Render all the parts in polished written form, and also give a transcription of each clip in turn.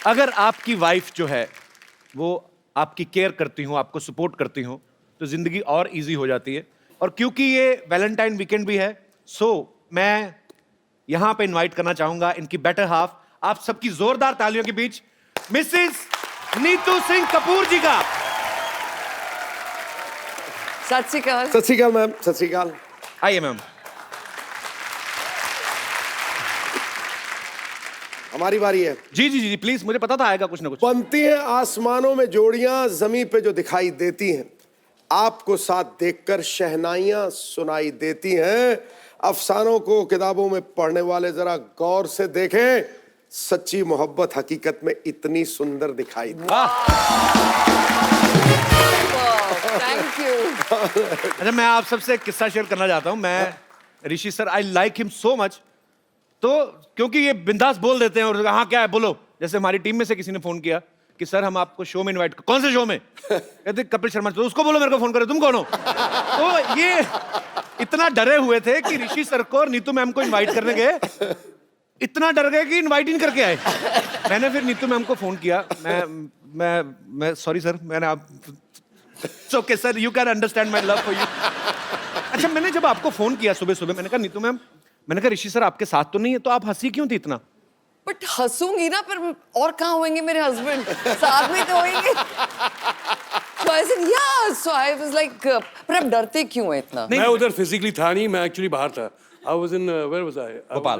अगर आपकी वाइफ जो है वो आपकी केयर करती हो, आपको सपोर्ट करती हो, तो जिंदगी और इजी हो जाती है। और क्योंकि ये वैलेंटाइन वीकेंड भी है, सो मैं यहां पे इनवाइट करना चाहूंगा इनकी बेटर हाफ, आप सबकी जोरदार तालियों के बीच मिसेस नीतू सिंह कपूर जी का। सत श्री अकाल। सत श्री अकाल मैम, सत श्री अकाल। आइए मैम। हमारी बारी है। जी जी जी प्लीज, मुझे पता था आएगा कुछ ना कुछ। बनती हैं आसमानों में जोड़ियां, जमीन पे जो दिखाई देती हैं, आपको साथ देखकर शहनाइयां सुनाई देती हैं। अफसानों को किताबों में पढ़ने वाले जरा गौर से देखें, सच्ची मोहब्बत हकीकत में इतनी सुंदर दिखाई दे। Thank you. अच्छा, मैं आप सबसे एक किस्सा शेयर करना चाहता हूं। मैं Rishi sir, I like him so much, तो क्योंकि ये बिंदास बोल देते हैं और हाँ क्या है बोलो। जैसे हमारी टीम में से किसी ने फोन किया कि सर हम आपको शो में इनवाइट, कौन से शो में? कहते कपिल शर्मा। तो उसको बोलो मेरे को फोन करे, तुम कौन हो? तो ये इतना डरे हुए थे कि ऋषि सर को और नीतू मैम को इनवाइट करने गए, इतना डर गए कि इनवाइट ही नहीं करके आए। मैंने फिर नीतू मैम को फोन किया। मैं सॉरी सर, मैंने आप okay sir, you can understand my love for you. अच्छा, मैंने जब आपको फोन किया सुबह सुबह, मैंने कहा नीतू मैम, मैंने कहा ऋषि सर आपके साथ तो नहीं है, तो आप हंसी क्यों थी इतना? बट हंसूंगी ना, पर और कहाँ होंगे मेरे हस्बैंड? साथ में तो होंगे। So I said yeah, so I was like, पर आप डरते क्यों हैं इतना? मैं उधर फिजिकली था नहीं, मैं एक्चुअली बाहर था। I was in where was I? Bhopal.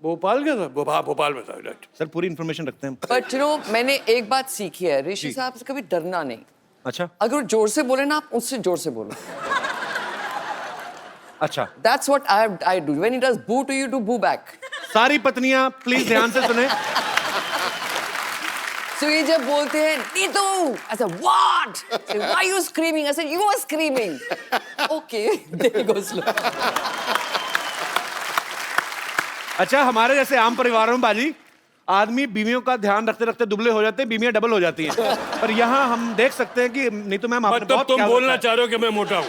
Bhopal क्या था? भोपाल में था। राइट सर पूरी इन्फॉर्मेशन रखते हैं। बट यू नो, मैंने एक बात सीखी है ऋषि साहब से, कभी डरना नहीं। अच्छा अगर वो जोर से बोले ना, आप उससे जोर से बोलो। अच्छा, That's what I do. When he does boo to you, do boo back. सारी पत्नियां प्लीज ध्यान से सुने। So ये जब बोलते हैं Neetu, I said what? Say, why are you screaming? I said you were screaming. Okay, there goes slow. अच्छा, हमारे जैसे आम परिवारों में बाजी आदमी बीवियों का ध्यान रखते रखते दुबले हो जाते हैं, बीवियां डबल हो जाती हैं। पर यहाँ हम देख सकते हैं कि नीतू मैम आपने मतलब बहुत तुम ख्याल बोलना रखा चाह रहे हो कि मैं मोटा हूँ?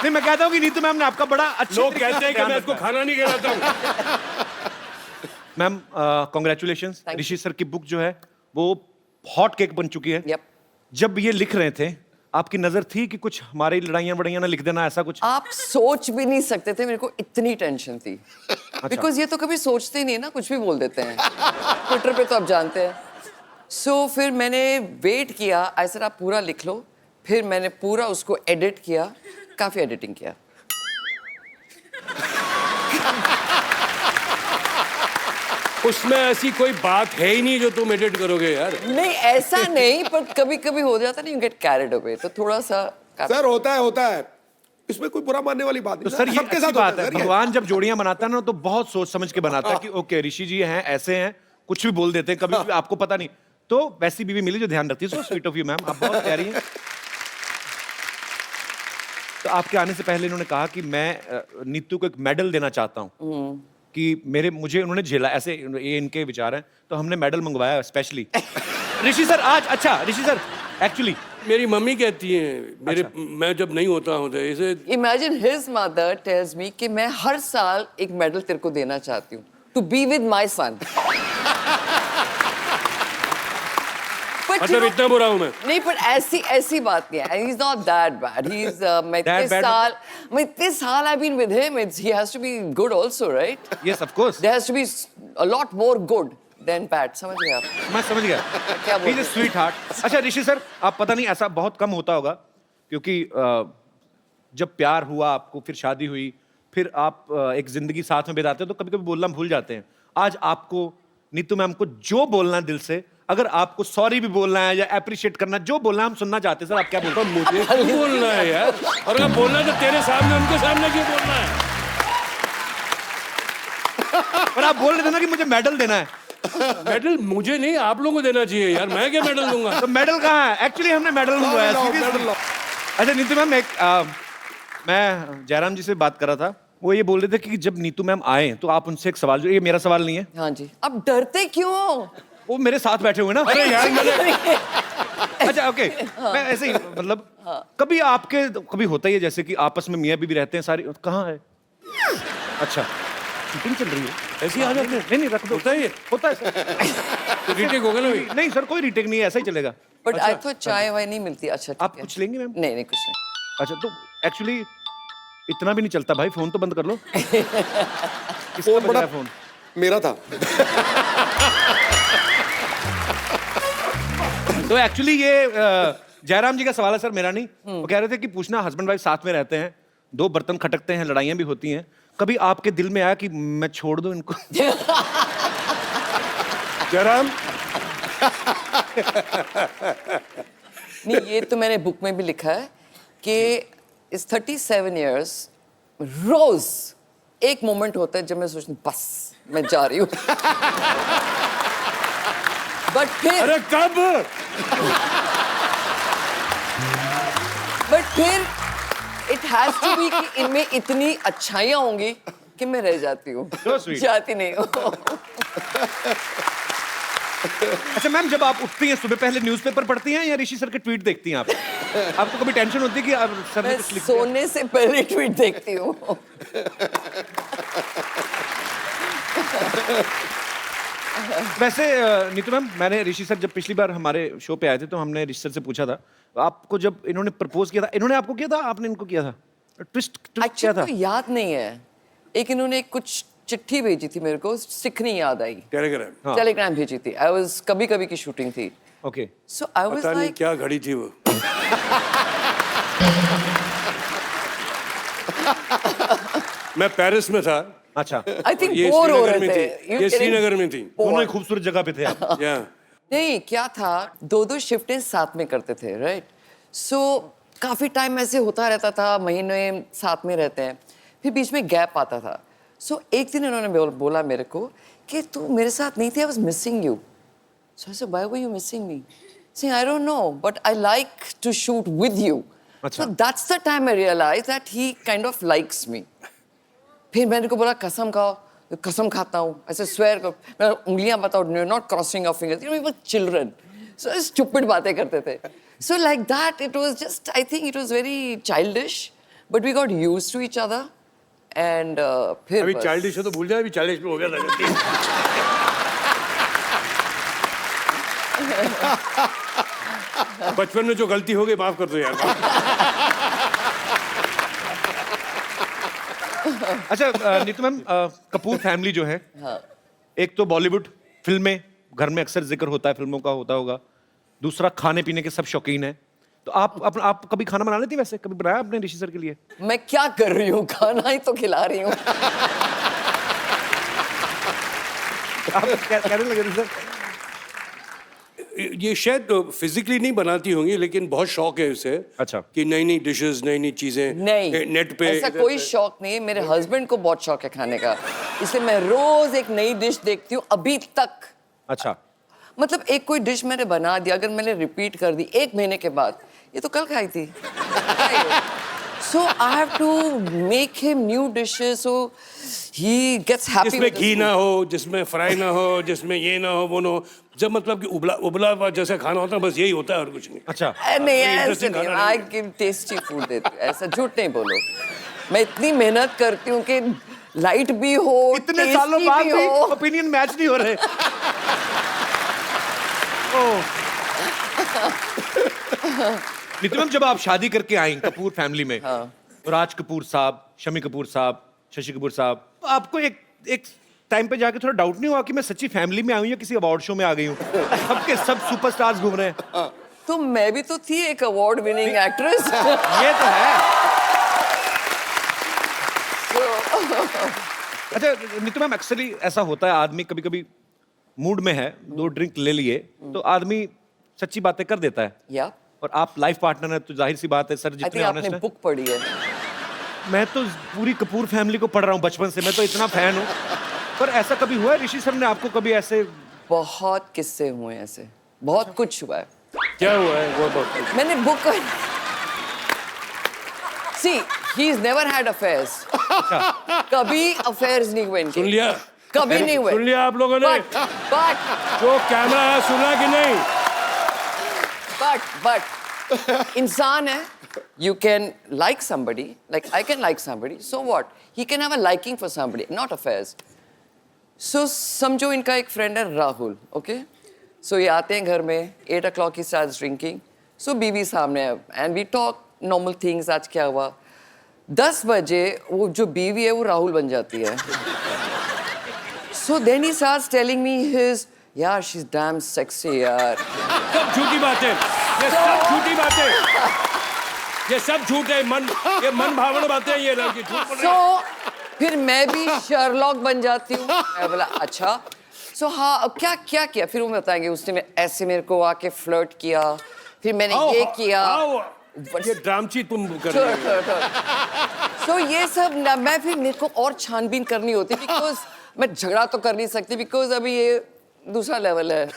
नहीं, मैं कहता हूँ कि नीतू मैम ने आपका बड़ा अच्छा लोग कहते हैं कि मैं इसको खाना नहीं खिलाता हूँ। Ma'am congratulations. Thank you. Rishi sir की बुक जो है वो हॉट केक बन चुकी है। Yep. जब ये लिख रहे थे, आपकी नजर थी कि कुछ हमारी लड़ाइयां बड़ाइयां ना लिख देना, ऐसा कुछ? आप सोच भी नहीं सकते थे, मेरे को इतनी टेंशन थी। बिकॉज ये तो कभी सोचते ही नहीं ना, कुछ भी बोल देते हैं। ट्विटर पे तो आप जानते हैं। सो फिर मैंने वेट किया, आई सेड आप पूरा लिख लो। फिर मैंने पूरा उसको एडिट किया, काफी एडिटिंग किया। उसमें ऐसी कोई बात है ही नहीं जो तुम एडिट करोगे यार। नहीं ऐसा नहीं, पर कभी कभी हो जाता नहीं, यू गेट कैरिड अवे, तो थोड़ा सा सर होता है, इसमें कोई बुरा मानने वाली बात तो नहीं। सर ये सबके अच्छी साथ बात होता है। सर ये। भगवान जब जोड़ियां बनाता है ना, तो बहुत सोच समझ के बनाता है कि ओके ऋषि जी हैं, ऐसे हैं, कुछ भी बोल देते हैं, कभी भी आपको पता नहीं। तो वैसी बीवी मिली जो ध्यान रखती है। So sweet of you ma'am, आप बहुत प्यारी हैं। तो आपके आने से पहले इन्होंने कहा कि मैं नीतू को एक मेडल देना चाहता हूँ कि मुझे उन्होंने झेला, ऐसे ये इनके विचार हैं, तो हमने मेडल मंगवाया स्पेशली। ऋषि सर आज, अच्छा ऋषि सर एक्चुअली मेरी मम्मी कहती है मेरे, मैं जब नहीं होता हूँ तो इसे imagine his mother tells me कि मैं हर साल एक मेडल तेरे को देना चाहती हूँ, to be with my son. मतलब इतना बुरा हूँ मैं? नहीं, पर ऐसी बात नहीं है। He's not that bad. He's मैं इतने साल I've been with him. He has to be good also, right? Yes of course, There has to be a lot more good than bad. समझ गए आप? मैं समझ गया। क्या बोल रहे He's a sweetheart। अच्छा ऋषि सर, आप पता नहीं ऐसा बहुत कम होता होगा, क्योंकि जब प्यार हुआ आपको, फिर शादी हुई, फिर आप एक जिंदगी साथ में बिताते हो, तो कभी कभी बोलना भूल जाते हैं। आज आपको नीतू मैम को जो बोलना है दिल से, अगर आपको सॉरी भी बोलना है या अप्रिशिएट करना, जो बोलना है हम सुनना चाहते हैं। सर आप क्या बोलते हैं? मुझे क्यों बोलना है यार? और अगर बोलना है तो तेरे सामने, उनके सामने क्यों बोलना है? पर आप बोल रहे थे ना कि मुझे मेडल देना है। मेडल मुझे नहीं, आप लोगों को देना चाहिए यार, मैं क्या मेडल दूंगा? तो मेडल कहाँ है? एक्चुअली हमने मेडल मंगवाया। अच्छा नीतू मैम, मैं जयराम जी से बात कर रहा था, वो ये बोल रहे थे कि जब नीतू मैम आए तो आप उनसे एक सवाल, जो ये मेरा सवाल नहीं है। हाँ जी। अब डरते क्यों? वो मेरे साथ बैठे हुए ना। अरे यार मैंने अच्छा ओके, मैं ऐसे ही मतलब कभी आपके कभी होता ही है जैसे कि आपस में मियाँ बीवी रहते हैं सारी, कहाँ है? अच्छा शूटिंग चल रही है। ऐसी आदत है? नहीं रख दो। होता है ये? होता है सर। तो रीटेक होगा ना भाई? नहीं सर, कोई रीटेक नहीं है, ऐसा ही चलेगा। बट आई थॉट चाय वाय नहीं मिलती। अच्छा ठीक आप है। कुछ लेंगी मैम? नहीं नहीं कुछ नहीं। अच्छा तो एक्चुअली इतना भी नहीं चलता भाई, फोन तो बंद कर लो। किसका फोन बज बड़ा रहा है फोन? मेरा था। तो एक्चुअली ये जयराम जी का सवाल है सर, मेरा नहीं। वो कह रहे थे कि पूछना, हस्बैंड वाइफ साथ में रहते हैं, दो बर्तन खटकते हैं, लड़ाइयाँ भी होती हैं, कभी आपके दिल में आया कि मैं छोड़ दूं इनको? जयराम, नहीं ये तो मैंने बुक में भी लिखा है कि इस 37 इयर्स रोज एक मोमेंट होता है जब मैं सोचती हूँ बस मैं जा रही हूँ। बट फिर इट हैज टू बी कि इनमें इतनी अच्छाइयाँ होंगी कि मैं रह जाती हूँ, So sweet. जाती नहीं हूँ। अच्छा मैम, जब आप उठती हैं सुबह, पहले न्यूज़पेपर पढ़ती हैं या ऋषि सर के ट्वीट देखती हैं आप? आपको कभी टेंशन होती है कि अब सर ने मैं कुछ लिख दिया? सोने से पहले ट्वीट देखती हूँ। वैसे नीतू मैम, मैंने ऋषि सर जब पिछली बार हमारे शो पे आए थे तो हमने ऋषि सर से पूछा था, आपको जब इन्होंने प्रपोज किया था, इन्होंने आपको किया था, आपने इनको किया था? ट्विस्ट क्या एक्चुअली था? तो याद नहीं है। एक इन्होंने कुछ चिट्ठी भेजी थी मेरे को, सिखनी याद आई। टेलीग्राम? हाँ। टेलीग्राम भेजी थी। आई वाज कभी कभी की शूटिंग थी। ओके। सो आई वाज पता नहीं लाइक क्या घड़ी थी वो। मैं पेरिस में था। अच्छा, आई थिंक ये बोर हो श्रीनगर रहे में थे। थी। ये श्रीनगर में थी। दोनों ही खूबसूरत जगह पे थे आप। या नहीं क्या था, दो शिफ्टें साथ में करते थे, राइट? सो काफी टाइम ऐसे होता रहता था, महीने साथ में रहते हैं, फिर बीच में गैप आता था। सो एक दिन इन्होंने बोला मेरे को कि तू मेरे साथ नहीं थी, I was missing you. So I said why were you missing me? Saying, I don't know, but I like to shoot with you. अच्छा। So that's the time I realized that he kind of likes me. फिर मैंने को बोला कसम खाओ, कसम खाता हूँ, ऐसे swear करो, मैं उंगलियां बताओ, you're not crossing your fingers. You know, we were children. So stupid बातें करते थे. So like that, it was just, I think it was very childish, but we got used to each other. And फिर अभी बस। Childish हो तो भूल जाए, अभी 40 में हो गया था गलती। बचपन में जो गलती हो गई माफ कर दो यार। अच्छा नीतू मैम, कपूर फैमिली जो है, हाँ। एक तो बॉलीवुड फिल्में, घर में अक्सर जिक्र होता है, फिल्मों का होता होगा। दूसरा, खाने पीने के सब शौकीन हैं। तो आप कभी खाना बना लेती? वैसे कभी बनाया आपने ऋषि सर के लिए? मैं क्या कर रही हूँ, खाना ही तो खिला रही हूँ। आप कहने लगे थे सर? ये शायद फिजिकली नहीं बनाती होंगी, लेकिन बहुत शौक है उसे। अच्छा। कि नई नई डिशेस, नई नई चीजें नहीं, नेट पे। ऐसा कोई शौक नहीं है। मेरे हस्बैंड को बहुत शौक है खाने का, इसलिए मैं रोज एक नई डिश देखती हूँ अभी तक। अच्छा, मतलब एक कोई डिश मैंने बना दिया, अगर मैंने रिपीट कर दी 1 महीने के बाद, ये तो कल खाई थी। So I have to make him new dishes so he gets happy. जिसमें घी ना हो, जिसमें फ्राई ना हो, जिसमें ये ना हो, वो ना हो, जब मतलब कि उबला हुआ जैसा खाना होता है, बस यही होता है और कुछ नहीं। अच्छा। नहीं ऐसे interesting नहीं, खाना आई गिव टेस्टी फूड देती हूँ, ऐसा झूठ नहीं बोलो। मैं इतनी मेहनत करती हूँ कि लाइट भी हो, इतने सालों tasty बाद भी हो। ओपिनियन मैच नहीं हो रहे। नीतू मैम, जब आप शादी करके आई कपूर फैमिली में, हाँ। राज कपूर साहब, शमी कपूर साहब, शशि कपूर साहब, आपको एक टाइम पे जाके थोड़ा डाउट नहीं हुआ कि मैं सच्ची फैमिली में आई हूँ या किसी अवार्ड शो में आ गई हूँ? सबके सब सुपरस्टार्स घूम रहे हैं। तो मैं भी तो थी एक अवार्ड विनिंग एक्ट्रेस। ये तो है। अच्छा नीतू मैम, एक्चुअली ऐसा होता है, आदमी कभी कभी मूड में है, 2 ड्रिंक ले लिए तो आदमी सच्ची बातें कर देता है। या और आप लाइफ पार्टनर है तो जाहिर सी बात है सर, आई जितने थिंक ऑनेस्ट आपने हैं। बुक पढ़ी है। मैं तो पूरी कपूर फैमिली को पढ़ रहा हूँ बचपन से, मैं तो इतना फैन हूँ। पर ऐसा कभी हुआ है ऋषि सर ने आपको कभी ऐसे? बहुत किस्से हुए हैं ऐसे, बहुत कुछ हुआ है। क्या हुआ है वो बहुत? मैंने book see he is never had affairs. कभी अफेयर्स नहीं हुए इनके। सुन लिया? कभी नहीं हुए। सुन लिया आप लोगों ने? बट जो कैमरा है सुना कि नहीं? but इंसान है, you can like somebody, like I can like somebody, so what? He can have a liking for somebody, not affairs. सो समझो इनका एक फ्रेंड है राहुल, ओके? सो ये आते हैं घर में, 8 o'clock ही स्टार्ट्स ड्रिंकिंग, सो बीवी सामने है and we talk normal things, आज क्या हुआ। 10 बजे वो जो बीवी है वो राहुल बन जाती है। So then he starts telling me his, यार शी इज डैम सेक्सी यार। सब झूठी बातें, ये सब झूठी बातें, ये सब झूठ है, ये मन भावना बातें हैं, ये लड़की झूठ बोल रही है। सो फिर मैं भी शर्लॉक बन जाती हूँ। मैं बोला अच्छा, सो हाँ अब क्या क्या किया, फिर वो बताएंगे उसने ऐसे मेरे को आके फ्लर्ट किया, फिर मैंने ये किया। ये ड्रामची तुम कर रही हो। सो ये सब ना, मैं फिर मेरे को और छानबीन करनी होती बिकॉज मैं झगड़ा तो कर नहीं सकती बिकॉज अभी ये दूसरा लेवल है।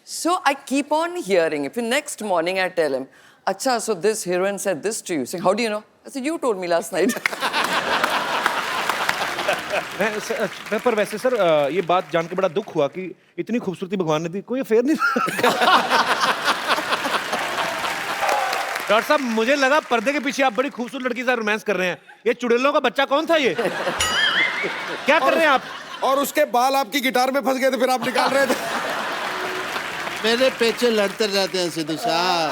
So I keep on hearing it. फिर next morning I tell him, अच्छा so this heroine said this to you, saying how do you know? I said you told me last night. पर वैसे sir ये बात जान के बड़ा दुख हुआ कि इतनी खूबसूरती भगवान ने दी, कोई अफेयर नहीं। डॉक्टर साहब मुझे लगा पर्दे के पीछे आप बड़ी खूबसूरत लड़की से रोमांस कर रहे हैं। ये चुड़ैलों का बच्चा कौन था ये? क्या कर रहे हैं आप? और उसके बाल आपकी गिटार में फंस गए थे, फिर आप निकाल रहे थे। मेरे पीछे लड़ते रहते हैं सिद्धू साहब।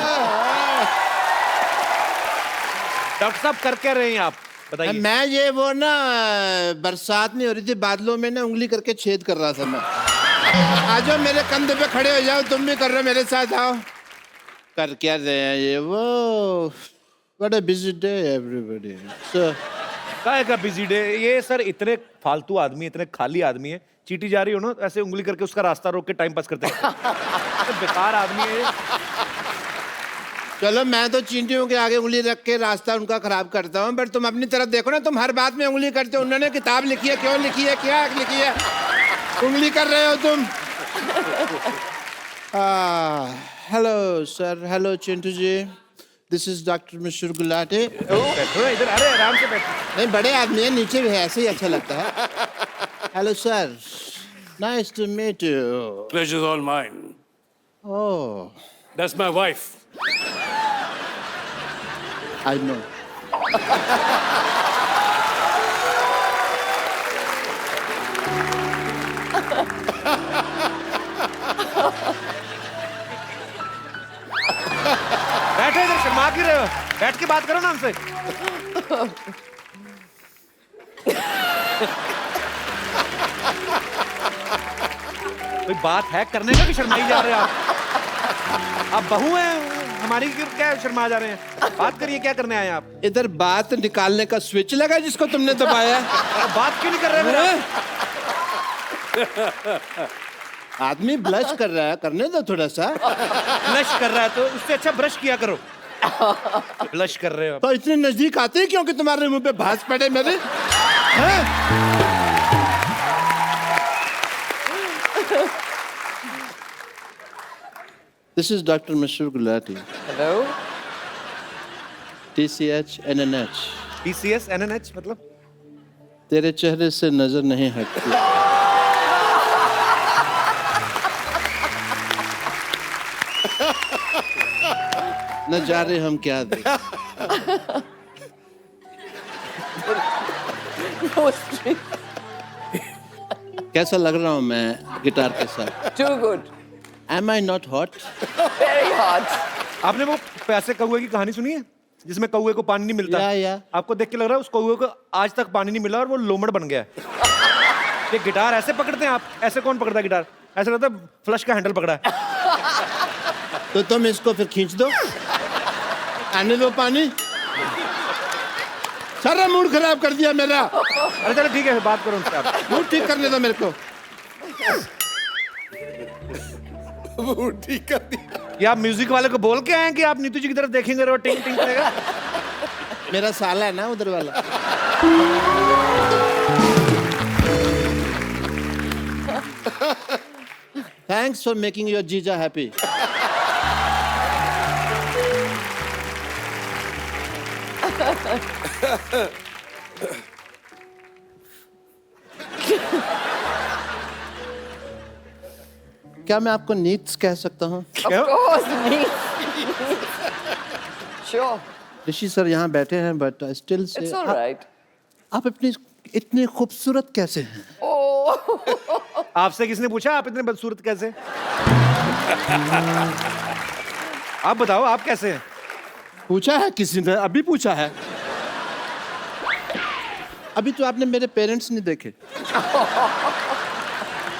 डॉक्टर साहब कर क्या रहे हैं आप, बताइए। मैं ये वो ना बरसात नहीं हो रही थी, बादलों में ना उंगली करके छेद कर रहा था मैं। आ जाओ मेरे कंधे पे खड़े हो जाओ, तुम भी कर रहे हो मेरे साथ, आओ। कर क्या रहे हैं ये वो? What a busy day everybody. काय का बिजी डे? ये सर इतने फालतू आदमी, इतने खाली आदमी है, चीटी जा रही हो ना ऐसे उंगली करके उसका रास्ता रोक के टाइम पास करते हैं। बेकार आदमी है ये। चलो मैं तो चींटियों के आगे उंगली रख के रास्ता उनका खराब करता हूँ, बट तुम अपनी तरफ देखो ना, तुम हर बात में उंगली करते हो। उन्होंने किताब लिखी है, क्यों लिखी है, क्या लिखी है, उंगली कर रहे हो तुम। Hello sir, hello Chintu ji, this is doctor Mishra Gulati. बैठो इधर, अरे आराम से बैठो। नहीं बड़े आदमी है, नीचे भी है, ऐसे ही अच्छा लगता है। Hello sir, nice to meet you. Pleasure's all mine. Oh, That's my wife. I know. बैठो इधर, शर्मा क्यों रहे हो? बैठ के बात करो ना हमसे। कोई बात है करने का कि शर्माई जा रहे हैं आप बहू हैं हमारी, क्या शर्मा जा रहे हैं? बात करिए, क्या करने आए हैं आप? इधर बात निकालने का स्विच लगा जिसको तुमने दबाया। बात क्यों नहीं कर रहे हैं? आदमी ब्लश कर रहा है, करने दो थोड़ा सा। ब्लश कर रहा है तो उससे अच्छा ब्रश किया करो। ब्लश कर रहे हो तो इतने नजदीक आते हैं क्योंकि तुम्हारे मुंह पे भांज पड़े मेरे। This is Dr. Mishra Gulati. Hello, TCH NNH. TCS NNH मतलब? तेरे चेहरे से नजर नहीं हटती। न जाने हम क्या दें। कैसा लग रहा हूँ मैं गिटार के साथ? Too good, Am I not hot? Very hot. आपने वो प्यासे कौवे की कहानी सुनी है जिसमें कौवे को पानी नहीं मिलता? या। आपको देख के लग रहा है उस कौवे को आज तक पानी नहीं मिला और वो लोमड़ बन गया है। ये गिटार ऐसे पकड़ते हैं आप? ऐसे कौन पकड़ता है गिटार? ऐसा लगता है फ्लश का हैंडल पकड़ा है। तो तुम इसको फिर खींच दो, आने दो पानी। सारा मूड खराब कर दिया मेरा। अरे चलो ठीक है, बात करो उनसे आप। मूड ठीक करने दो मेरे को। वो ठीक कर दिया। ये आप म्यूजिक वाले को बोल के आए हैं कि आप नीतू जी की तरफ देखेंगे और टिंग टिंग करेगा? मेरा साला है ना उधर वाला। Thanks for making your जीजा happy. क्या मैं आपको नीड्स कह सकता हूँ? क्या? Of course, me. Sure, Rishi sir यहाँ बैठे हैं, but still say it's all right. आप अपनी इतनी खूबसूरत कैसे हैं? Oh, आपसे किसने पूछा आप इतने बदसूरत कैसे? आप बताओ आप कैसे हैं? पूछा है किसी ने? अभी पूछा है? अभी तो आपने मेरे पेरेंट्स नहीं देखे।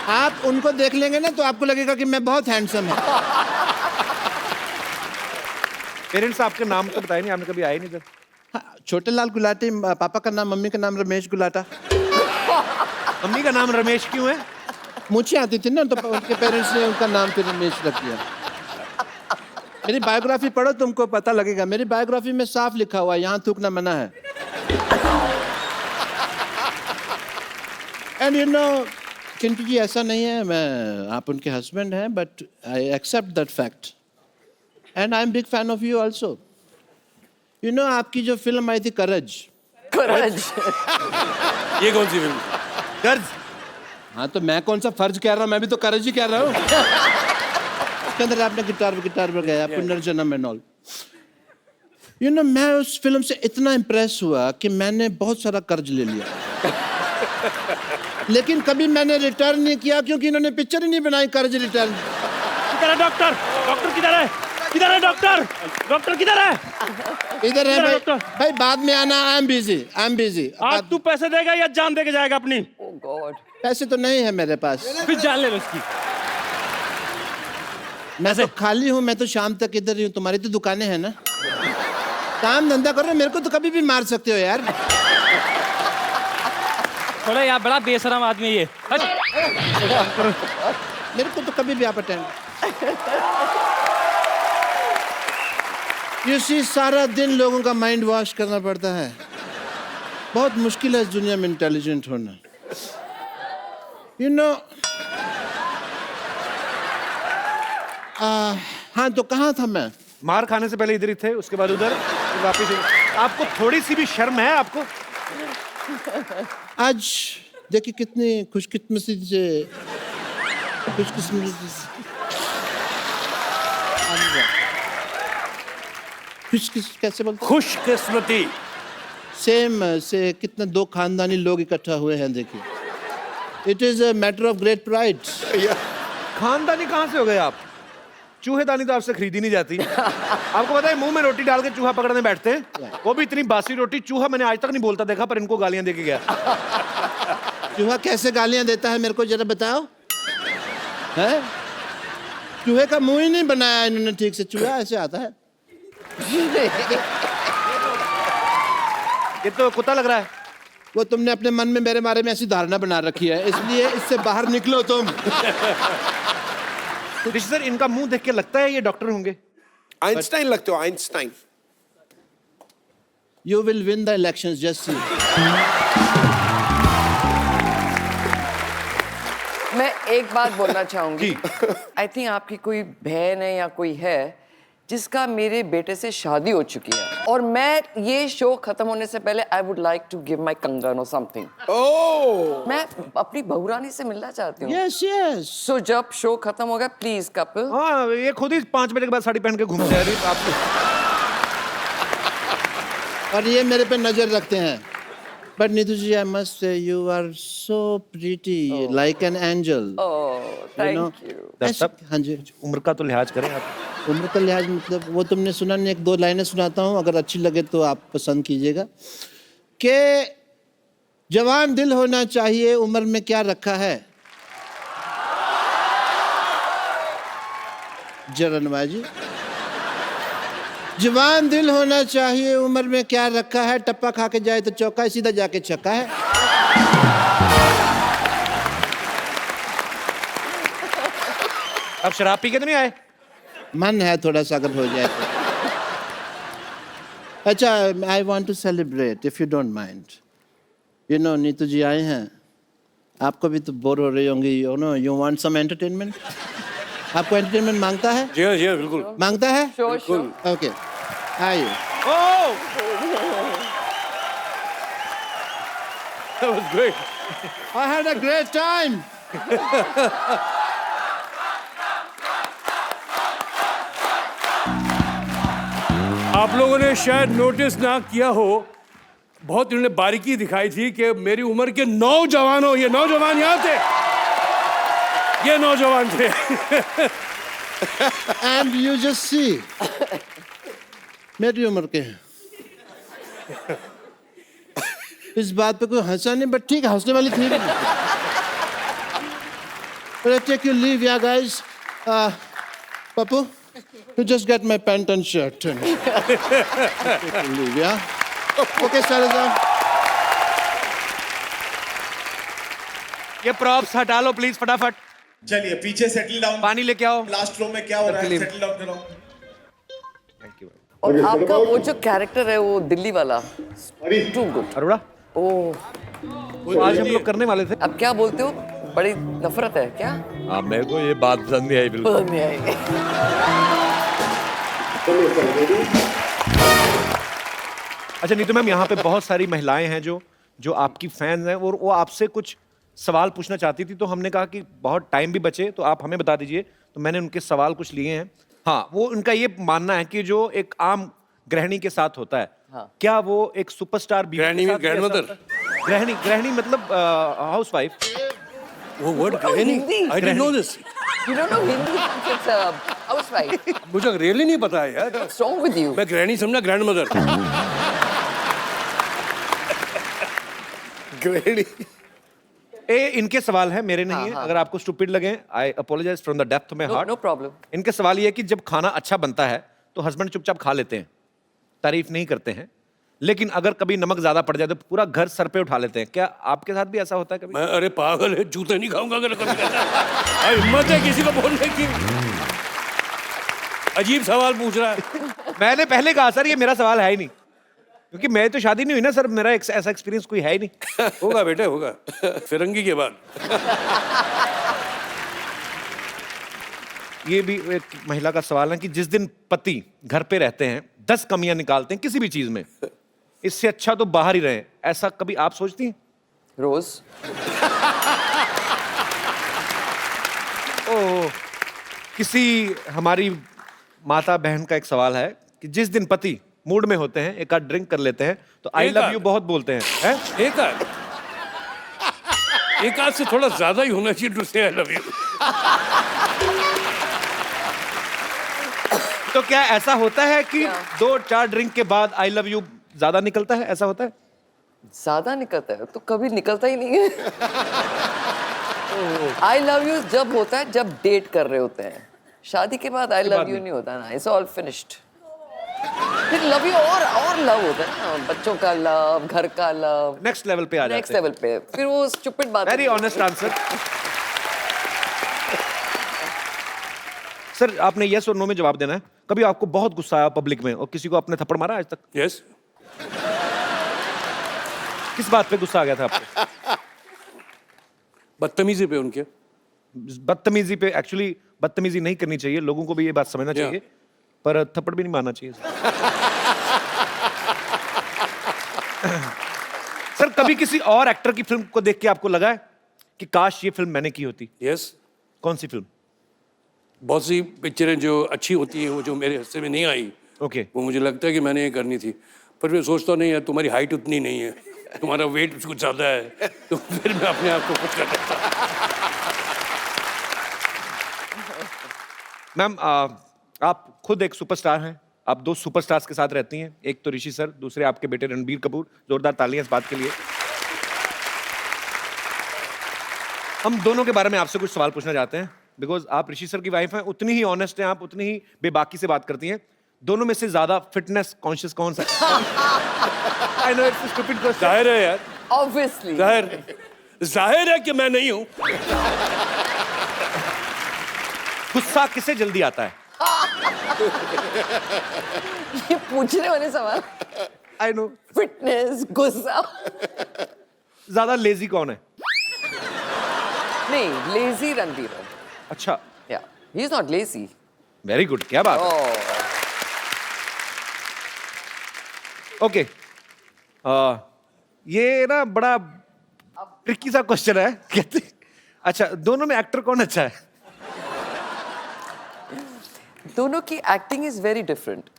आप उनको देख लेंगे ना तो आपको लगेगा कि मैं बहुत हैंडसम हूँ। पेरेंट्स आपके नाम तो बताए नहीं, आपने कभी आए नहीं इधर। हाँ, छोटे लाल गुलाटी, पापा का नाम, मम्मी का नाम रमेश गुलाटा। मम्मी का नाम रमेश क्यों है? मुझे आती थी ना तो उनके पेरेंट्स ने उनका नाम फिर रमेश रख दिया। मेरी बायोग्राफी पढ़ो तुमको पता लगेगा। मेरी बायोग्राफी में साफ लिखा हुआ है यहाँ थूकना मना है। And you know Chintu ji ऐसा नहीं है, मैं आप उनके हस्बैंड हैं, but I accept that fact and I am big fan of you also. You know आपकी जो फिल्म आई थी करज। ये कौन सी फिल्म? कर्ज। हाँ तो मैं कौन सा फर्ज कह रहा हूँ, मैं भी तो करज ही कह रहा हूँ। उसके अंदर आपने गिटार पर गया पुनर्जन्म एंड ऑल। यू नो मैं उस फिल्म से इतना इम्प्रेस हुआ कि मैंने बहुत सारा कर्ज ले लिया। लेकिन कभी मैंने रिटर्न नहीं किया क्योंकि इन्होंने पिक्चर ही नहीं बनाई कर्ज रिटर्न। किधर है डॉक्टर? डॉक्टर किधर है? किधर है डॉक्टर? डॉक्टर किधर है? इधर है किधर है भाई। डॉक्टर? भाई बाद में आना, आई एम बिजी। आज तू पैसे देगा या जान दे के जाएगा अपनी? Oh God. पैसे तो नहीं है मेरे पास। फिर जान ले लो उसकी। मैं तो खाली हूँ, मैं तो शाम तक इधर ही हूँ। तुम्हारी तो दुकानें हैं ना, काम धंधा करो, मेरे को तो कभी भी मार सकते हो यार। थोड़ा यार बड़ा बेशरम आदमी है ये। हट। मेरे को तो कभी भी आप अटेंड। यू सी सारा दिन लोगों का माइंड वॉश करना पड़ता है। बहुत मुश्किल है इस दुनिया में इंटेलिजेंट होना। यू नो हाँ तो कहाँ था मैं? मार खाने से पहले इधर ही थे, उसके बाद उधर, फिर वापस इधर। आपको थोड़ी सी भी शर्म है आपको? आज देखिए कितनी खुशकिस्मती से खुशकिस्मती कैसे बोलते हैं? खुशकिस्मती। सेम से कितने दो खानदानी लोग इकट्ठा हुए हैं देखिए। It is a matter of great pride. खानदानी कहाँ से हो गए आप? चूहेदानी तो आपसे खरीदी नहीं जाती। आपको पता है मुंह में रोटी डाल के चूहा पकड़ने बैठते हैं, वो भी इतनी बासी रोटी। चूहा मैंने आज तक नहीं बोलता देखा, पर इनको गालियां देके गया। चूहा कैसे गालियां देता है मेरे को जरा बताओ। है चूहे का मुंह ही नहीं बनाया इन्होंने ठीक से, चूहा ऐसे आता है। ये तो कुत्ता लग रहा है। वो तुमने अपने मन में मेरे बारे में ऐसी धारणा बना रखी है, इसलिए इससे बाहर निकलो तुम। ऋषि सर, इनका मुंह देख के लगता है ये डॉक्टर होंगे। आइंस्टाइन लगते हो, Einstein. You will win the elections, just see. मैं एक बात बोलना चाहूंगी। आई थिंक आपकी कोई बहन है या कोई है जिसका मेरे बेटे से शादी हो चुकी है, और मैं ये शो खत्म होने से पहले I would like to give my कंगन और समथिंग। ओह, मैं अपनी बहुरानी से मिलना चाहती हूँ। Yes yes. सो जब शो खत्म होगा प्लीज कपिल। हाँ, ये खुद ही 5 बजे के बाद साड़ी पहन के घूम जा रही है आप। और ये मेरे पे नजर रखते हैं। But Neetu ji, I must say you are so pretty, like an angel. Thank you. हाँ जी। उम्र का तो लिहाज करें आप। उम्र का लिहाज मतलब वो तुमने सुना नहीं, एक दो लाइनें सुनाता हूँ, अगर अच्छी लगे तो आप पसंद कीजिएगा। कि जवान दिल होना चाहिए, उम्र में क्या रखा है। जरनबाजी। जवान दिल होना चाहिए, उम्र में क्या रखा है। टप्पा खा के जाए तो चौका है, सीधा जाके छक्का है। अब शराब पी के तो नहीं आए? मन है थोड़ा सा अगर हो जाए तो। अच्छा, I want to celebrate if you don't mind. You know Neetu ji आए हैं, आपको भी तो बोर हो रही होंगी। You know you want some entertainment. आपको एंटरटेनमेंट मांगता है? जी हाँ, जी हाँ, बिल्कुल। मांगता है? Sure sure. ओके आइए। ओह, That was great. I had a great time. आप लोगों ने शायद नोटिस ना किया हो, बहुत इन्होंने बारीकी दिखाई थी कि मेरी उम्र के नौजवानों, ये नौजवान यहाँ थे, ये नौजवान थे। एंड यू जस्ट सी मेरी उम्र के हैं। इस बात पे कोई हंसा नहीं, बट ठीक है, हंसने वाली थी। टेक यू लीव या guys. Pappu, you just get my pant and shirt. Take your leave, yeah? Okay, Salazar. ये प्रॉप्स हटा लो प्लीज फटाफट। चलिए पीछे सेटल डाउन। पानी लेके आओ। लास्ट रो में क्या हो रहा है, फिल्म। सेटल डाउन करो। Thank you. और आपका वो जो कैरेक्टर है वो दिल्ली वाला, टू गुड। अरोड़ा, ओह, तो आज हम लोग करने वाले थे। अब क्या बोलते हो? बड़ी नफरत है क्या? हाँ, मेरे को ये बात पसंद नहीं आई बिल्कुल। पसंद नहीं आएगी। अच्छा नीतू मैम, यहाँ पे बहुत सारी महिलाएं हैं जो आपकी फैन हैं और वो आपसे कुछ सवाल पूछना चाहती थी, तो हमने कहा कि बहुत टाइम भी बचे तो आप हमें बता दीजिए, तो मैंने उनके सवाल कुछ लिए हैं। हाँ, वो उनका ये मानना है कि जो एक आम गृहिणी के साथ होता है, हाँ। क्या वो एक सुपरस्टार बीवी के गृहिणी साथ में भी ऐसा grandmother? होता है? गृहिणी मतलब हाउस वाइफ। वो word Oh, Hindi. I didn't know this. You don't know Hindi? It's housewife. मुझे रियली नहीं पता है यार। What's wrong with you? मैं गृहिणी समझा ग्रैंडमदर। गृहिणी। इनके सवाल है, मेरे नहीं हाँ, है। हाँ। अगर आपको स्टूपिड लगे, I apologise from the depth of my No, heart. no problem. इनके सवाल ये है कि जब खाना अच्छा बनता है तो हस्बैंड चुपचाप खा लेते हैं, तारीफ नहीं करते हैं, लेकिन अगर कभी नमक ज्यादा पड़ जाए तो पूरा घर सर पे उठा लेते हैं। क्या आपके साथ भी ऐसा होता है कभी? मैं अरे पागल है, जूते नहीं खाऊंगा अगर कभी कहता है। हिम्मत है किसी को बोलने की? अजीब सवाल पूछ रहा है। मैंने पहले कहा सर ये मेरा सवाल है ही नहीं, क्योंकि मैं तो शादी नहीं हुई ना सर, मेरा ऐसा एक्सपीरियंस कोई है ही नहीं। होगा बेटे, होगा फिरंगी के बाद। ये भी एक महिला का सवाल है कि जिस दिन पति घर पे रहते हैं 10 कमियां निकालते हैं किसी भी चीज में, इससे अच्छा तो बाहर ही रहे, ऐसा कभी आप सोचती हैं? रोज। ओ, किसी हमारी माता बहन का एक सवाल है कि जिस दिन पति मूड में होते हैं, एक आध ड्रिंक कर लेते हैं, तो आई एक लव आध? यू बहुत बोलते हैं, हैं? एक आध से थोड़ा ज्यादा ही होना चाहिए टू से आई लव यू। तो क्या ऐसा होता है कि क्या? 2-4 ड्रिंक के बाद आई लव यू ज्यादा निकलता है, ऐसा होता है? ज्यादा निकलता है तो कभी निकलता ही नहीं है। आई लव यू जब होता है जब डेट कर रहे होते हैं, शादी के बाद आई बाद लव यू नहीं। नहीं होता ना, इट्स ऑल फिनिश्ड। फिर लव यू और लव होता है ना, बच्चों का लव, घर का लव, नेक्स्ट लेवल पे आ नेक्स्ट जाते हैं। लेवल पे। फिर वो स्टूपिड बात वेरी ऑनेस्ट आंसर। सर आपने यस और नो में जवाब देना है। कभी आपको बहुत गुस्सा आया पब्लिक में और किसी को आपने थप्पड़ मारा आज तक? यस। किस बात पे गुस्सा आ गया था आपको? बदतमीजी पे उनके। बदतमीजी पे? एक्चुअली बदतमीजी नहीं करनी चाहिए, लोगों को भी ये बात समझना चाहिए, पर थप्पड़ भी नहीं मारना चाहिए। सर कभी किसी और एक्टर की फिल्म को देख के आपको लगा है कि काश ये फिल्म मैंने की होती? यस। कौन सी फिल्म? बहुत सी पिक्चरें जो अच्छी होती हैं वो जो मेरे हिस्से में नहीं आई, ओके। वो मुझे लगता है कि मैंने ये करनी थी, पर मैं सोचता नहीं यार तुम्हारी हाइट उतनी नहीं है, तुम्हारा वेट कुछ ज्यादा है, तो फिर मैं अपने आप को खुश कर देता। मैम आप खुद एक सुपरस्टार हैं, आप 2 सुपरस्टार्स के साथ रहती हैं, एक तो ऋषि सर, दूसरे आपके बेटे रणबीर कपूर। जोरदार तालियां इस बात के लिए। हम दोनों के बारे में आपसे कुछ सवाल पूछना चाहते हैं, बिकॉज आप ऋषि सर की वाइफ हैं, उतनी ही ऑनेस्ट हैं आप, उतनी ही बेबाकी से बात करती हैं। दोनों में से ज्यादा फिटनेस कॉन्शियस कौन सा है? I know it's a stupid question. जाहिर है यार, ऑब्वियसली। जाहिर है कि मैं नहीं हूं। गुस्सा किसे जल्दी आता है? ये पूछने वाले सवाल, आई नो। फिटनेस, गुस्सा। ज्यादा लेजी कौन है? नहीं, लेजी रणबीर है। अच्छा, या he is not lazy. Very good, क्या बात है। ओह, ओके, ये ना बड़ा ट्रिकी सा क्वेश्चन है। कहते अच्छा, दोनों में एक्टर कौन अच्छा है? दोनों की एक्टिंग इज वेरी डिफरेंट।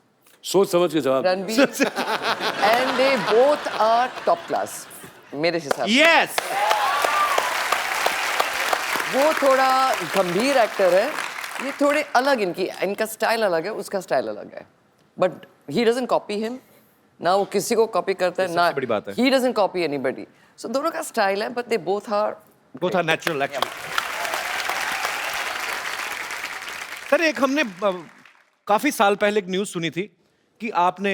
सोच समझ के जवाब। Ranbir and they both are top class मेरे हिसाब से। यस वो थोड़ा गंभीर एक्टर है, ये थोड़े अलग, इनका स्टाइल अलग है, उसका स्टाइल अलग है, but he doesn't copy him, ना वो किसी को कॉपी करता है, ना बड़ी बात है। He doesn't copy anybody. So दोनों का स्टाइल है, but they both are natural actually. Sir एक हमने काफी साल पहले एक न्यूज़ सुनी थी कि आपने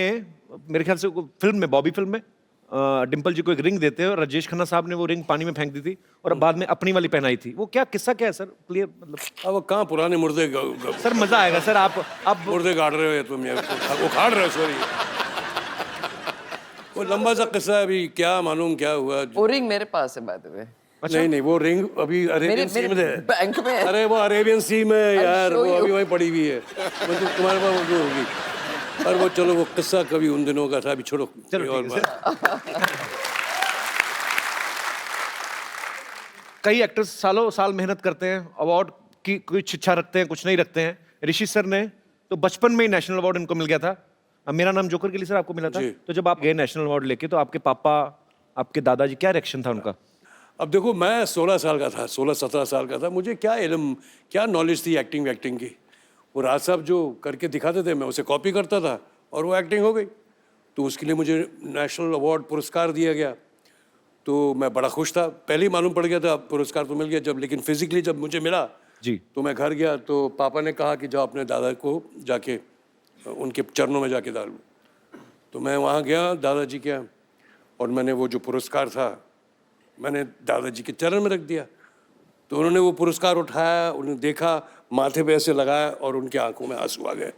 मेरे ख्याल से फिल्म में, बॉबी फिल्म में डिम्पल जी को एक रिंग देते हैं और राजेश खन्ना साहब ने वो रिंग पानी में फेंक दी थी और बाद में अपनी वाली पहनाई थी। वो क्या किस्सा क्या है सर, क्लियर मतलब? अब वो कहाँ पुराने मुर्दे सर मजा आएगा सर, आप मुर्दे गाड़ रहे हो तुम, ये वो खाड़ रहे हो, सॉरी। वो लंबा सा किस्सा है, अभी क्या मालूम क्या हुआ। वो रिंग मेरे पास है बाय द वे। नहीं नहीं, वो रिंग अभी अरेबियन सी में है। बैंक में है। अरे वो अरेबियन सी में है यार, show वो you. अभी वहीं पड़ी हुई है, मतलब तुम्हारे पास वो होगी। और वो चलो, वो किस्सा कभी उन दिनों का था, अभी छोड़ो। चलो और ठीक है बात। सर। कई एक्टर्स सालों साल मेहनत करते हैं, अवार्ड की कुछ इच्छा रखते हैं, कुछ नहीं रखते हैं। ऋषि सर ने तो बचपन में ही नेशनल अवार्ड इनको मिल गया था। अब मेरा नाम जोकर के लिए सर आपको मिला था, जी। तो जब आप गए नेशनल अवार्ड लेके तो आपके पापा, आपके दादाजी, क्या रिएक्शन था उनका? अब देखो, मैं 16 साल का था, 16-17 साल का था, मुझे क्या इल्म, क्या नॉलेज थी एक्टिंग वैक्टिंग की। वो राज साहब जो करके दिखाते थे, मैं उसे कॉपी करता था और वो एक्टिंग हो गई। तो उसके लिए मुझे नेशनल अवार्ड पुरस्कार दिया गया, तो मैं बड़ा खुश था। पहले ही मालूम पड़ गया था पुरस्कार तो मिल गया जब, लेकिन फिजिकली जब मुझे मिला जी। तो मैं घर गया, तो पापा ने कहा कि जाओ अपने दादा को जाके उनके चरणों में जाके डाल लो। तो मैं वहाँ गया दादाजी के यहाँ, और मैंने वो जो पुरस्कार था मैंने दादाजी के चरण में रख दिया। तो उन्होंने वो पुरस्कार उठाया, उन्होंने देखा, माथे पे ऐसे लगाया और उनकी आंखों में आंसू आ गए।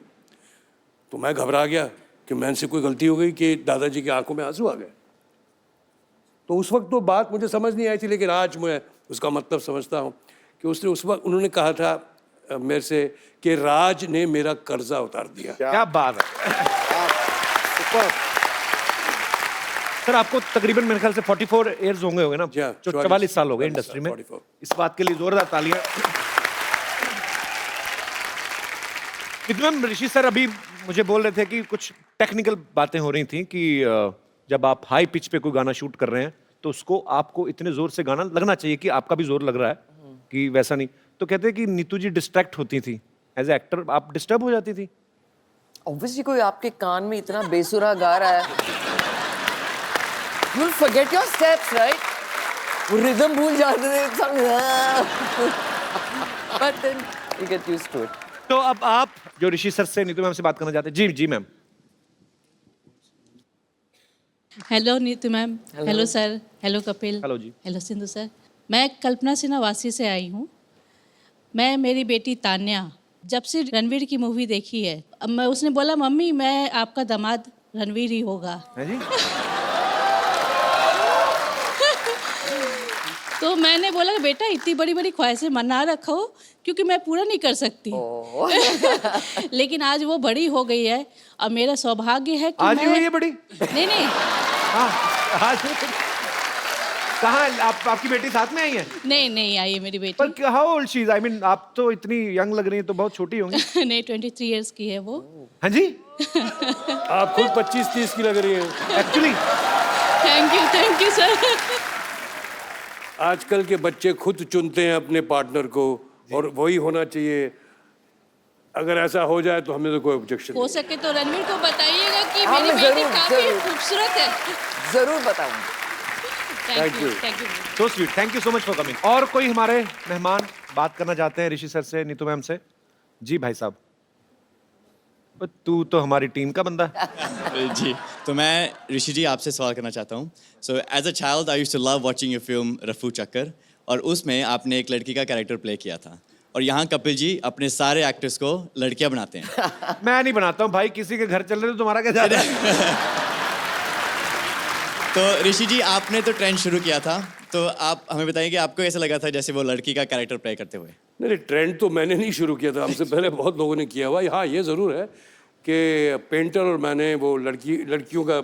तो मैं घबरा गया कि मैंने से कोई गलती हो गई कि दादाजी की आंखों में आंसू आ गए। तो उस वक्त तो बात मुझे समझ नहीं आई थी, लेकिन आज मैं उसका मतलब समझता हूँ कि उसने उस वक्त उन्होंने कहा था मेरे से कि राज ने मेरा कर्जा उतार दिया। क्या बात है सर। आपको तकरीबन मेरे ख्याल से 44 ईयर्स होंगे ना, हाँ, जो 44 साल हो गए इंडस्ट्री में। 44। इस बात के लिए जोरदार तालियां। मैम, ऋषि सर अभी मुझे बोल रहे थे कि कुछ टेक्निकल बातें हो रही थी कि जब आप हाई पिच पे कोई गाना शूट कर रहे हैं तो उसको आपको इतने जोर से गाना लगना चाहिए कि आपका भी जोर लग रहा है, कि वैसा नहीं। तो कहते हैं कि नीतू जी डिस्ट्रैक्ट होती थी एज ए एक्टर, आप डिस्टर्ब हो जाती थी? ऑब्वियसली कोई आपके कान में इतना बेसुरा गा रहा है, you'll forget your steps, right? वो रिदम भूल जाते थे सब, but then you get used to it. तो अब आप जो ऋषि सर से, नीतू मैम से बात करना चाहते हैं। जी जी ma'am. Hello Neetu ma'am, hello sir, hello Kapil, hello जी। Hello Sindhu sir. मैं कल्पना सिन्हा वासी से आई हूँ। मैं, मेरी बेटी तान्या, जब से रणवीर की मूवी देखी है, अब मैं, उसने बोला मम्मी मैं आपका दामाद रणवीर ही होगा। है जी। तो मैंने बोला बेटा इतनी बड़ी बड़ी ख्वाहिशें मना रखो, क्योंकि मैं पूरा नहीं कर सकती। लेकिन आज वो बड़ी हो गई है और मेरा सौभाग्य है कि आज ही मैं... हुई है बड़ी? नहीं हाँ, आज कहाँ आपकी बेटी साथ में आई है? नहीं आई है मेरी बेटी। पर how old she is? I mean आप तो इतनी यंग लग रही हैं, तो बहुत छोटी होंगी। नहीं 23 इयर्स की है वो। हाँ जी। आप खुद 25-30 की लग रही हैं एक्चुअली। Thank you sir. आजकल के बच्चे खुद चुनते हैं अपने पार्टनर को, और वही होना चाहिए। अगर ऐसा हो जाए तो हमें तो कोई ऑब्जेक्शन हो सके तो रणवीर को बताइएगा कि हाँ, मेरी मैं बेटी जरूर, काफी जरूर। खूबसूरत है। जरूर बताऊंगी। Thank you. So sweet, thank you so much for coming. और कोई हमारे मेहमान बात करना चाहते हैं ऋषि सर से, नीतू मैम से? जी भाई साहब। तू तो हमारी टीम का बंदा है। जी, तो मैं ऋषि जी आपसे सवाल करना चाहता हूँ। So as a child I used to love watching your film Rafoo Chakkar, और उसमें आपने एक लड़की का कैरेक्टर प्ले किया था, और यहाँ कपिल जी अपने सारे एक्टर्स को लड़कियाँ बनाते हैं। मैं नहीं बनाता हूँ भाई, किसी के घर चल रहे तो तुम्हारा क्या जा रहा है? तो ऋषि जी आपने तो ट्रेंड शुरू किया था, तो आप हमें बताइए कि आपको ऐसा लगा था जैसे वो लड़की का कैरेक्टर प्ले करते हुए? नहीं, ट्रेंड तो मैंने नहीं शुरू किया था, हमसे पहले बहुत लोगों ने किया हुआ। हाँ, ये ज़रूर है कि पेंटर और मैंने वो लड़कियों का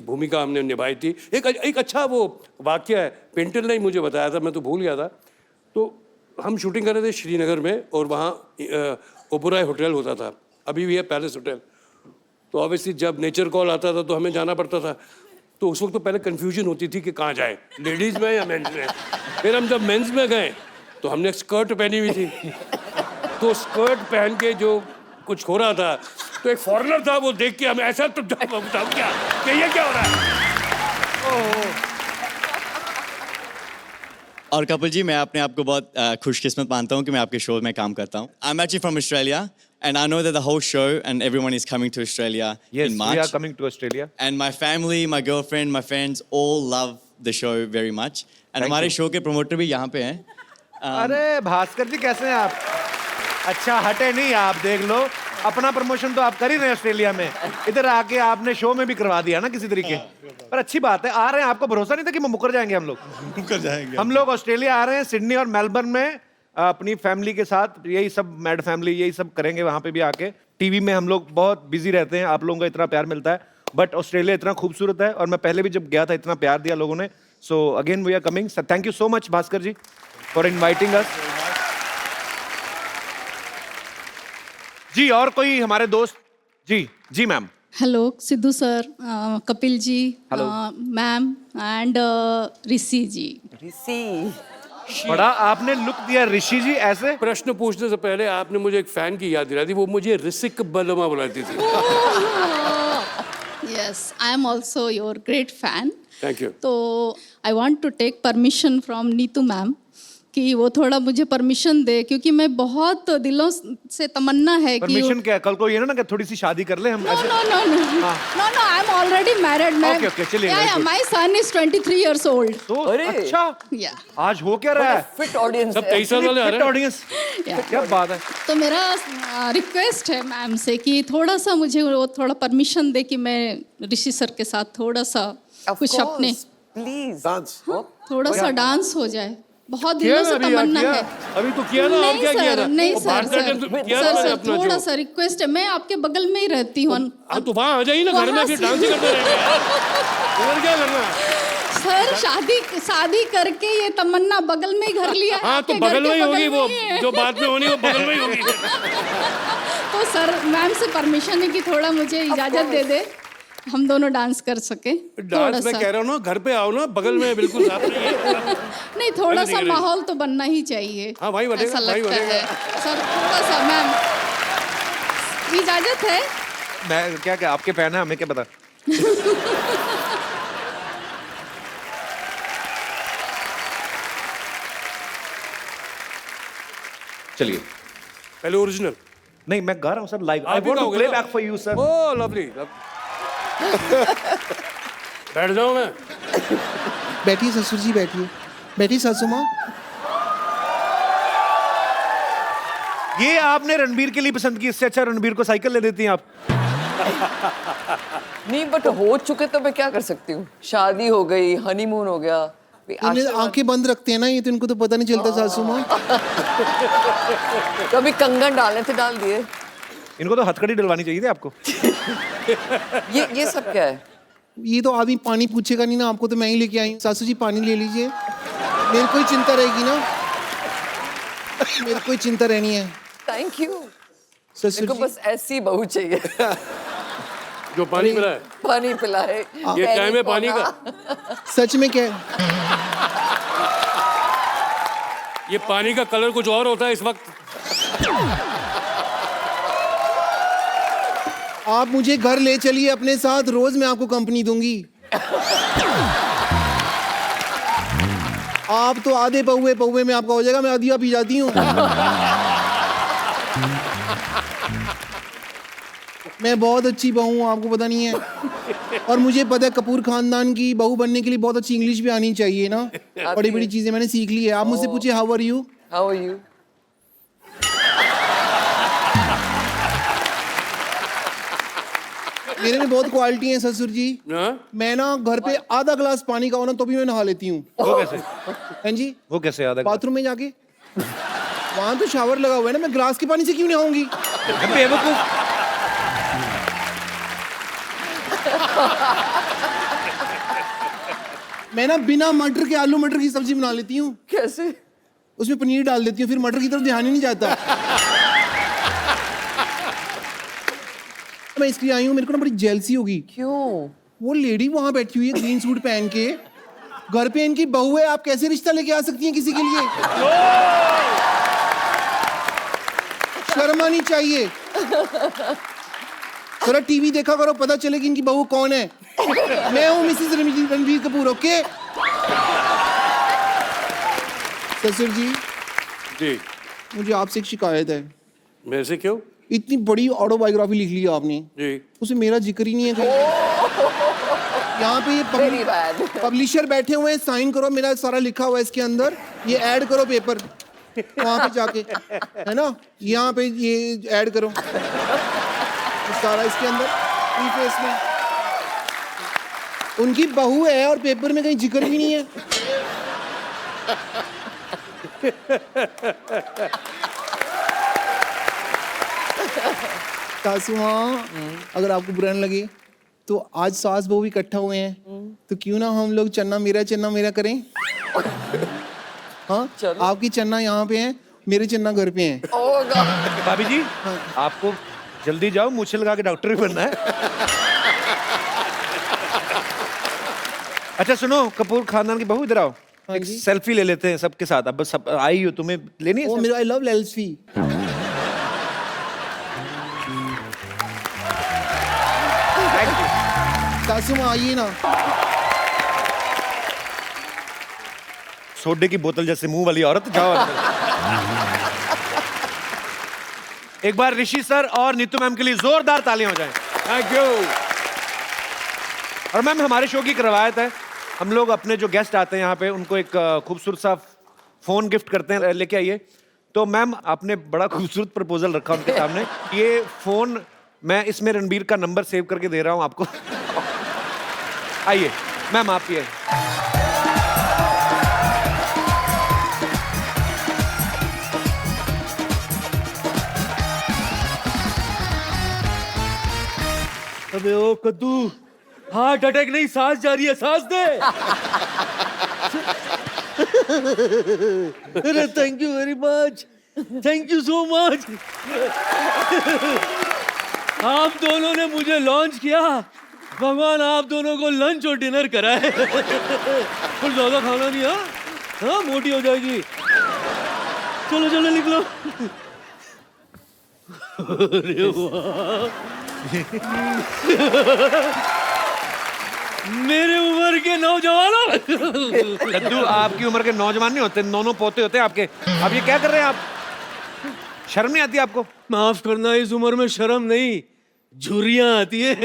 भूमिका हमने निभाई थी। एक अच्छा वो वाकया है, पेंटर ने ही मुझे बताया था, मैं तो भूल गया था। तो हम शूटिंग कर रहे थे श्रीनगर में, और वहाँ ओबराय होटल होता था, अभी भी है पैलेस होटल। तो ऑब्वियसली जब नेचर कॉल आता था तो हमें जाना पड़ता था। तो उस वक्त तो पहले कंफ्यूजन होती थी कि कहाँ जाए, लेडीज़ में या मेंस में। फिर हम जब मेंस में गए तो हमने एक स्कर्ट पहनी हुई थी, तो स्कर्ट पहन के जो कुछ हो रहा था, तो एक फॉरेनर था, वो देख के हमें ऐसा तो क्या कि ये क्या हो रहा है। और कपिल जी, मैं अपने आप को बहुत खुशकिस्मत मानता हूँ कि मैं आपके शो में काम करता हूँ। I am actually from Australia and I know that the whole show and everyone is coming to Australia Yes, in March. we are coming to Australia. And my family, my girlfriend, my friends all love the show very much. And हमारे show के promoter भी यहाँ पे हैं। अरे भास्कर जी, कैसे हैं आप? अच्छा, हटे नहीं आप, देख लो अपना प्रमोशन तो आप कर ही रहे हैं ऑस्ट्रेलिया में, इधर आके आपने शो में भी करवा दिया ना किसी तरीके। पर अच्छी बात है, आ रहे हैं। आपको भरोसा नहीं था कि मुकर जाएंगे हम लोग? मुकर जाएंगे हम लोग। ऑस्ट्रेलिया आ रहे हैं, सिडनी और मेलबर्न में अपनी फैमिली के साथ, यही सब मैड फैमिली यही सब करेंगे वहाँ पे भी आके। टीवी में हम लोग बहुत बिजी रहते हैं, आप लोगों का इतना प्यार मिलता है, बट ऑस्ट्रेलिया इतना खूबसूरत है और मैं पहले भी जब गया था इतना प्यार दिया लोगों ने। So again we are coming. Thank you so much Bhaskar ji for inviting us. जी, और कोई हमारे दोस्त? जी जी ma'am. Hello Siddhu sir, Kapil ji, Hello. Ma'am and Rishi ji. Rishi, बड़ा आपने लुक दिया ऋषि जी ऐसे। प्रश्न पूछने से पहले आपने मुझे एक फैन की याद दिला दी, वो मुझे ऋषिक बलमा बुलाती थी। Yes, I am also your great fan. Thank you. तो I want to take permission from Neetu ma'am कि वो थोड़ा मुझे परमिशन दे, क्योंकि मैं बहुत दिलों से तमन्ना है कि परमिशन क्या? कल को ये ना कि थोड़ी सी शादी कर ले हम नो ऐसे। No no no no no, I am already married ma'am. Okay, okay, चलिए, very yeah good. My son is 23 years old. तो अरे। अच्छा, या आज हो क्या रहा है? फिट ऑडियंस सब 23 साल वाले आ रहे हैं। ऑडियंस, क्या बात है। तो मेरा रिक्वेस्ट है मैम से कि थोड़ा सा मुझे वो थोड़ा परमिशन दे कि मैं ऋषि सर के साथ थोड़ा सा कुछ अपने प्लीज डांस। थोड़ा सा डांस हो जाए। बहुत किया दिनों ना से अभी यार, तमन्ना किया। है। अभी तो किया ना, और क्या किया था? नहीं वो सर, भारतनाट्यम तो सर, किया ना सर, अपना थोड़ा जो। सा रिक्वेस्ट है, मैं आपके बगल में ही रहती हूँ। हाँ तो वहाँ आ जाइए ना, घर में वहाँ फिर से- डांस ही करते रहेंगे यार। इधर क्या करना है? सर, शादी करके ये तमन्ना बगल में ही घर लिया है। हाँ तो आपके घर बगल के में ही होगी, बगल वो में ही है। जो बाद में होनी वो बगल में ही होगी। तो सर, मैम से परमिशन है कि थोड़ा मुझे इजाजत दे दे, हम दोनों डांस कर सके। थोड़ा डांस मैं सा कह रहा हूँ ना, घर पे आओ ना, बगल में बिल्कुल साथ में ही है। नहीं, थोड़ा नहीं सा करेंगे। माहौल तो बनना ही चाहिए। हाँ, वही बनेगा, ऐसा वही लगता बनेगा। है सर, थोड़ा सा मैम इजाजत है। मैं क्या आपके फैन है, हमें क्या पता। चलिए। पहले ओरिजिनल। नहीं, मैं गा रहा हूँ सर लाइव। आई आप ही वांट टू गाओगे प्ले ना? Back for you sir. Oh lovely. बैठ जाओ मैं। बैठिए ससुर जी, बैठिए। बैठिए सासू माँ। ये आपने रणबीर के लिए पसंद की, इससे अच्छा रणबीर को साइकिल ले देती हैं आप। नहीं, बट हो चुके तो मैं क्या कर सकती हूँ। शादी हो गई, हनीमून हो गया। इन्हें आंखें बंद रखते हैं ना ये, तो इनको तो पता नहीं चलता सासू माँ। कभी कंगन डालने थे, डाल दिए। इनको तो हथकड़ी डलवानी चाहिए थी आपको। ये सब क्या है? ये तो आदमी पानी पूछेगा नहीं ना, आपको तो मैं ही लेके आई हूँ। सासू जी पानी ले लीजिए, मेरे को ही चिंता रहेगी ना, मेरे को ही चिंता रहनी है। Thank you. ससुर मेरे को जी बस ऐसी बहू चाहिए जो पानी पिलाए। पानी पिलाए। ये टाइम है पानी का। सच में क्या है? ये पानी का कलर कुछ और होता है इस वक्त। आप मुझे घर ले चलिए अपने साथ, रोज मैं आपको कंपनी दूंगी। आप तो आधे पौवे में आपका हो जाएगा, मैं आधिया पी जाती हूँ। मैं बहुत अच्छी बहू हूँ, आपको पता नहीं है। और मुझे पता है कपूर खानदान की बहू बनने के लिए बहुत अच्छी इंग्लिश भी आनी चाहिए ना। बड़ी बड़ी चीजें मैंने सीख ली है। आप मुझसे पूछिए how are you. How are you? मेरे में बहुत क्वालिटी है ससुर जी। हाँ? मैं ना घर पे आधा ग्लास पानी का हो ना तो भी मैं नहा लेती हूँ। वो कैसे? हाँ जी, वो कैसे याद है? बाथरूम में जाके। वहां तो शावर लगा हुआ है ना, मैं ग्लास के पानी से क्यों नहाऊंगी? बेवकूफ। मैं ना बिना मटर के आलू मटर की सब्जी बना लेती हूँ। कैसे? उसमें पनीर डाल देती हूँ, फिर मटर की तरफ ध्यान ही नहीं जाता। मैं इसलिए आई हूँ, मेरे को ना बड़ी जेलसी होगी। क्यों? वो लेडी वहां बैठी हुई है ग्रीन सूट पहन के, घर पे इनकी बहू है, आप कैसे रिश्ता लेके आ सकती हैं किसी के लिए? शर्म आनी चाहिए। थोड़ा टीवी देखा करो, पता चले कि इनकी बहू कौन है। मैं हूँ मिसेस रणबीर कपूर, ओके? ससुर जी, जी, मुझे आपसे एक शिकायत है। मेरे से क्यों? इतनी बड़ी ऑटोबायोग्राफी लिख ली है आपने, जी, उसमें मेरा जिक्र ही नहीं है कहीं। यहाँ पे Very bad. पब्लिशर बैठे हुए हैं, साइन करो, मेरा सारा लिखा हुआ है इसके अंदर, ये ऐड करो पेपर वहाँ पे जाके, है ना? यहाँ पे ये ऐड करो सारा इसके अंदर प्रीफेस में। उनकी बहू है और पेपर में कहीं जिक्र भी नहीं है। सासू माँ, अगर आपको बुरा न लगे तो आज सास बहू इकट्ठा हुए हैं, तो क्यों ना हम लोग चन्ना मेरा करें? हाँ, आपकी चन्ना यहाँ पे है, मेरे चन्ना घर पे हैं। Oh God. भाभी जी, आपको जल्दी जाओ, मूछें लगा के डॉक्टर भी बनना है। अच्छा सुनो, कपूर खानदान की बहू इधर आओ, एक सेल्फी ले लेते हैं सबके साथ। अब सब आई हो, तुम्हें लेनी है? ओ मेरा, आई लव सेल्फी। सासू माँ आइए ना। सोडे की बोतल जैसे मुंह वाली औरत, जाओ अंदर। एक बार ऋषि सर और नीतू मैम के लिए जोरदार तालियां हो जाएं। Thank you. और मैम, हमारे शो की एक रवायत है, हम लोग अपने जो गेस्ट आते हैं यहाँ पे उनको एक खूबसूरत सा फोन गिफ्ट करते हैं, लेके आइए। तो मैम, आपने बड़ा खूबसूरत प्रपोजल रखा उनके सामने। ये फोन मैं इसमें रणबीर का नंबर सेव करके दे रहा हूँ आपको। आइए मैम, आप ये अबे ओ कद्दू, हार्ट अटैक नहीं, सांस जा रही है, सांस दे। अरे thank you very much, thank you so much. आप दोनों ने मुझे लॉन्च किया, भगवान आप दोनों को लंच और डिनर कराए। कुछ ज्यादा खाना नहीं, हाँ हाँ, मोटी हो जाएगी। चलो चलो निकलो। अरे वाह, मेरे उम्र के नौजवानों। लड्डू, आपकी उम्र के नौजवान नहीं होते, नौनों पोते होते हैं आपके। आप ये क्या कर रहे हैं? आप शर्म नहीं आती आपको? माफ करना, इस उम्र में शर्म नहीं, झुर्रियां आती है।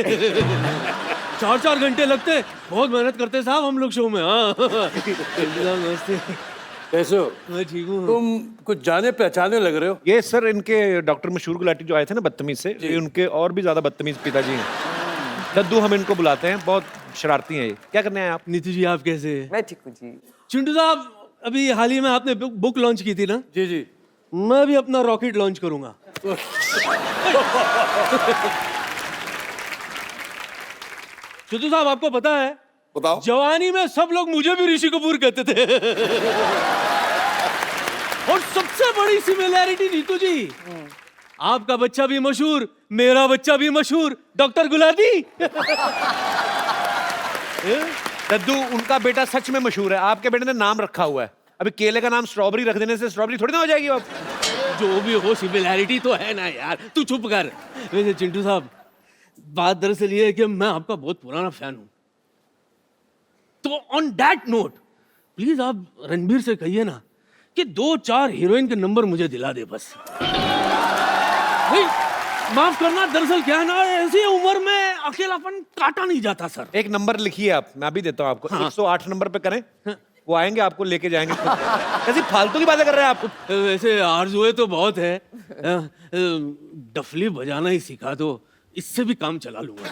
4-4 घंटे लगते, बहुत मेहनत करते साहब हम लोग शो में। हाँ नमस्ते, कैसे हो? मैं ठीक हूँ। तुम कुछ जाने पहचाने लग रहे हो। ये सर इनके डॉक्टर मशहूर गुलाटी जो आए थे ना बदतमीज से, ये उनके और भी ज्यादा बदतमीज पिताजी हैं। लड्डू हम इनको बुलाते हैं, बहुत शरारती हैं ये। क्या करने आए आप? नीतू जी आप कैसे? मैं ठीक हूँ जी। चिंटू साहब, अभी हाल ही में आपने बुक लॉन्च की थी ना? जी जी, मैं भी अपना रॉकेट लॉन्च करूंगा। चिंटू साहब, आपको पता है, बताओ। जवानी में सब लोग मुझे भी ऋषि कपूर कहते थे। और सबसे बड़ी सिमिलैरिटी नीतू जी, आपका बच्चा भी मशहूर, मेरा बच्चा भी मशहूर, डॉक्टर गुलाटी। लड्डू, उनका बेटा सच में मशहूर है, आपके बेटे ने नाम रखा हुआ है। अभी केले का नाम स्ट्रॉबेरी रख देने से स्ट्रॉबेरी थोड़ी ना हो जाएगी। आप जो भी हो, सिमिलैरिटी तो है ना यार, तू चुप कर। वैसे चिंटू साहब, बात दरअसल ये है कि मैं आपका बहुत पुराना फैन हूं, तो ऑन दैट नोट प्लीज आप रणबीर से कहिए ना कि 2-4 हीरोइन के नंबर मुझे दिला दे बस। भाई माफ करना, दरअसल क्या है ना, ऐसी उम्र में अकेलापन काटा नहीं जाता सर। एक नंबर लिखिए आप, मैं भी देता हूँ आपको। 108 नंबर पे करें, वो आएंगे आपको लेके जाएंगे। ऐसी फालतू की बातें कर रहे हैं आप। वैसे आरज़ुएं तो बहुत है, डफली बजाना ही सिखा दो, इससे भी काम चला लूंगा।